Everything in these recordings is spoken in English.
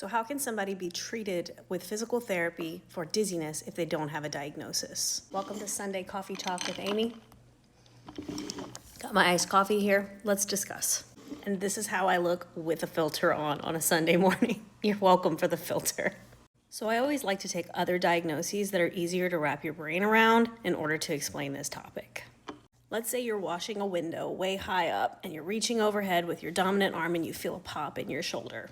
So how can somebody be treated with physical therapy for dizziness if they don't have a diagnosis? Welcome to Sunday Coffee Talk with Amy. Got my iced coffee here. Let's discuss. And this is how I look with a filter on a Sunday morning. You're welcome for the filter. So I always like to take other diagnoses that are easier to wrap your brain around in order to explain this topic. Let's say you're washing a window way high up and you're reaching overhead with your dominant arm and you feel a pop in your shoulder.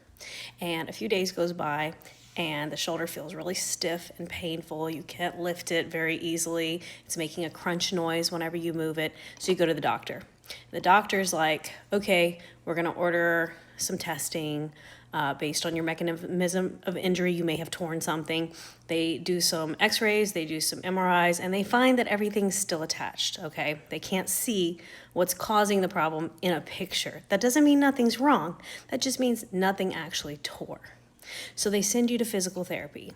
And a few days goes by and the shoulder feels really stiff and painful. You can't lift it very easily. It's making a crunch noise whenever you move it. So you go to the doctor. The doctor's like, okay, we're gonna order some testing based on your mechanism of injury. You may have torn something. They do some x-rays, they do some MRIs, and they find that everything's still attached, okay? They can't see what's causing the problem in a picture. That doesn't mean nothing's wrong. That just means nothing actually tore. So they send you to physical therapy.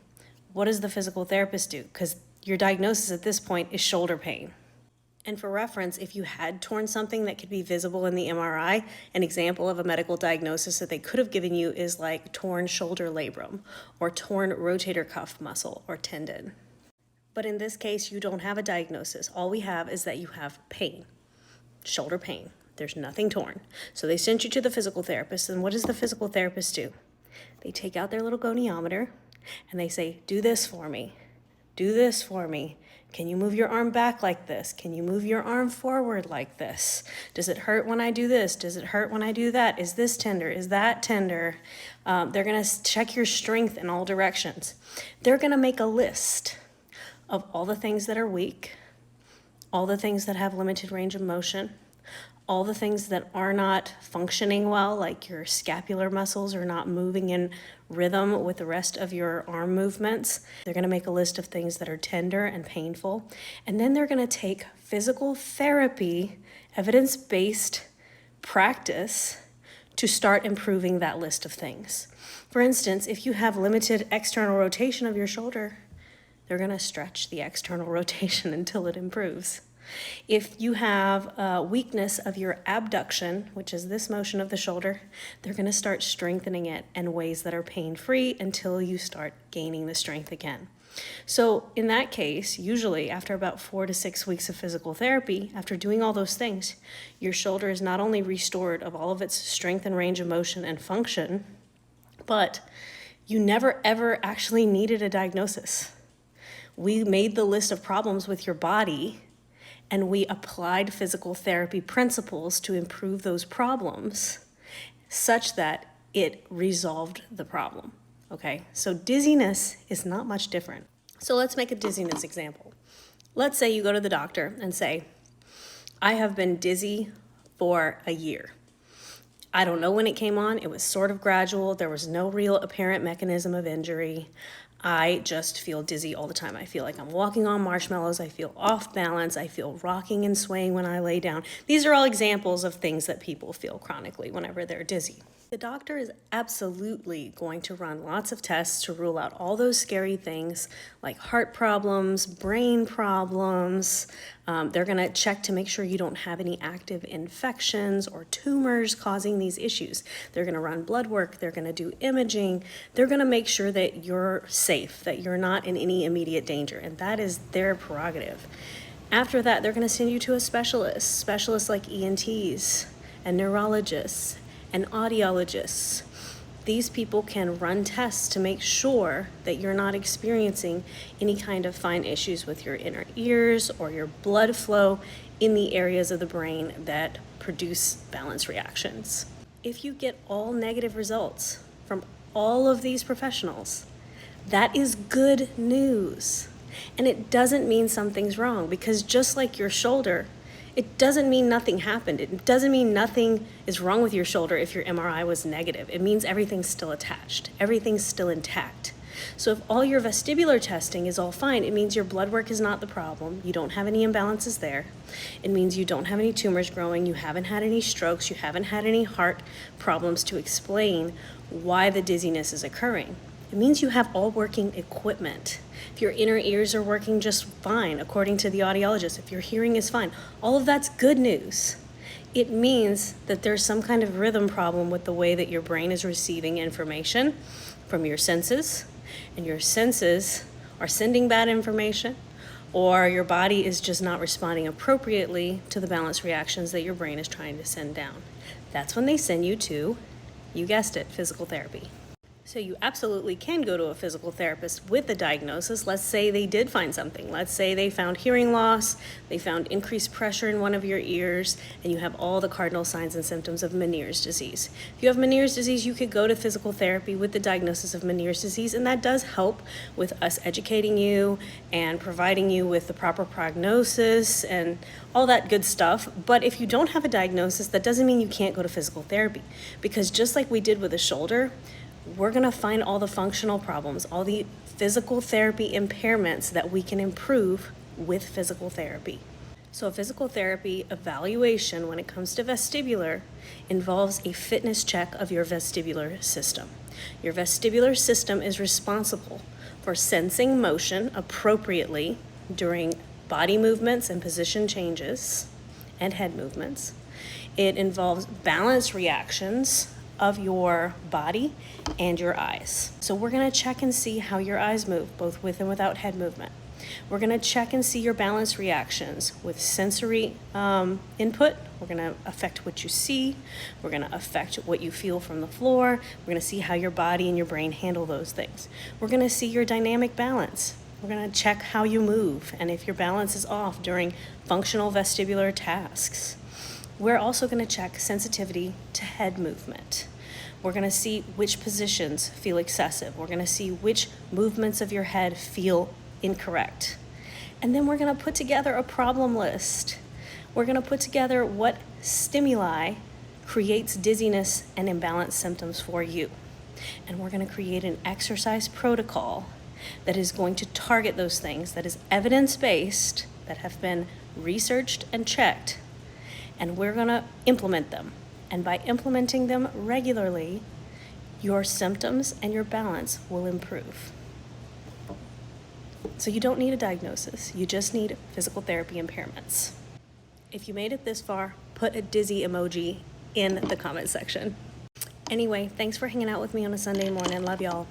What does the physical therapist do? Because your diagnosis at this point is shoulder pain. And for reference, if you had torn something that could be visible in the MRI, an example of a medical diagnosis that they could have given you is like torn shoulder labrum or torn rotator cuff muscle or tendon. But in this case, you don't have a diagnosis. All we have is that you have pain, shoulder pain. There's nothing torn. So they sent you to the physical therapist, and what does the physical therapist do? They take out their little goniometer and they say, do this for me, do this for me. Can you move your arm back like this? Can you move your arm forward like this? Does it hurt when I do this? Does it hurt when I do that? Is this tender? Is that tender? They're gonna check your strength in all directions. They're gonna make a list of all the things that are weak, all the things that have limited range of motion, all the things that are not functioning well, like your scapular muscles are not moving in rhythm with the rest of your arm movements. They're gonna make a list of things that are tender and painful. And then they're gonna take physical therapy, evidence-based practice to start improving that list of things. For instance, if you have limited external rotation of your shoulder, they're gonna stretch the external rotation until it improves. If you have a weakness of your abduction, which is this motion of the shoulder, they're going to start strengthening it in ways that are pain-free until you start gaining the strength again. So in that case, usually after about 4 to 6 weeks of physical therapy, after doing all those things, your shoulder is not only restored of all of its strength and range of motion and function, but you never ever actually needed a diagnosis. We made the list of problems with your body, and we applied physical therapy principles to improve those problems such that it resolved the problem, okay? So dizziness is not much different. So let's make a dizziness example. Let's say you go to the doctor and say, I have been dizzy for a year. I don't know when it came on. It was sort of gradual. There was no real apparent mechanism of injury. I just feel dizzy all the time. I feel like I'm walking on marshmallows. I feel off balance. I feel rocking and swaying when I lay down. These are all examples of things that people feel chronically whenever they're dizzy. The doctor is absolutely going to run lots of tests to rule out all those scary things like heart problems, brain problems. They're gonna check to make sure you don't have any active infections or tumors causing these issues. They're gonna run blood work, they're gonna do imaging, they're gonna make sure that you're safe, that you're not in any immediate danger, and that is their prerogative. After that, they're gonna send you to a specialists like ENTs and neurologists and audiologists. These people can run tests to make sure that you're not experiencing any kind of fine issues with your inner ears or your blood flow in the areas of the brain that produce balance reactions. If you get all negative results from all of these professionals, that is good news. And it doesn't mean something's wrong, because just like your shoulder, it doesn't mean nothing happened. It doesn't mean nothing is wrong with your shoulder if your MRI was negative. It means everything's still attached. Everything's still intact. So if all your vestibular testing is all fine, it means your blood work is not the problem. You don't have any imbalances there. It means you don't have any tumors growing. You haven't had any strokes. You haven't had any heart problems to explain why the dizziness is occurring. It means you have all working equipment. If your inner ears are working just fine, according to the audiologist, if your hearing is fine, all of that's good news. It means that there's some kind of rhythm problem with the way that your brain is receiving information from your senses, and your senses are sending bad information, or your body is just not responding appropriately to the balance reactions that your brain is trying to send down. That's when they send you to, you guessed it, physical therapy. So you absolutely can go to a physical therapist with a diagnosis. Let's say they did find something. Let's say they found hearing loss, they found increased pressure in one of your ears, and you have all the cardinal signs and symptoms of Meniere's disease. If you have Meniere's disease, you could go to physical therapy with the diagnosis of Meniere's disease, and that does help with us educating you and providing you with the proper prognosis and all that good stuff. But if you don't have a diagnosis, that doesn't mean you can't go to physical therapy, because just like we did with the shoulder, we're going to find all the functional problems, all the physical therapy impairments that we can improve with physical therapy. So a physical therapy evaluation when it comes to vestibular involves a fitness check of your vestibular system. Your vestibular system is responsible for sensing motion appropriately during body movements and position changes and head movements. It involves balance reactions of your body and your eyes. So we're going to check and see how your eyes move, both with and without head movement. We're going to check and see your balance reactions with sensory input. We're going to affect what you see. We're going to affect what you feel from the floor. We're going to see how your body and your brain handle those things. We're going to see your dynamic balance. We're going to check how you move and if your balance is off during functional vestibular tasks. We're also going to check sensitivity to head movement. We're going to see which positions feel excessive. We're going to see which movements of your head feel incorrect. And then we're going to put together a problem list. We're going to put together what stimuli creates dizziness and imbalance symptoms for you. And we're going to create an exercise protocol that is going to target those things, that is evidence-based, that have been researched and checked. And we're going to implement them. And by implementing them regularly, your symptoms and your balance will improve. So you don't need a diagnosis. You just need physical therapy impairments. If you made it this far, put a dizzy emoji in the comment section. Anyway, thanks for hanging out with me on a Sunday morning. Love y'all.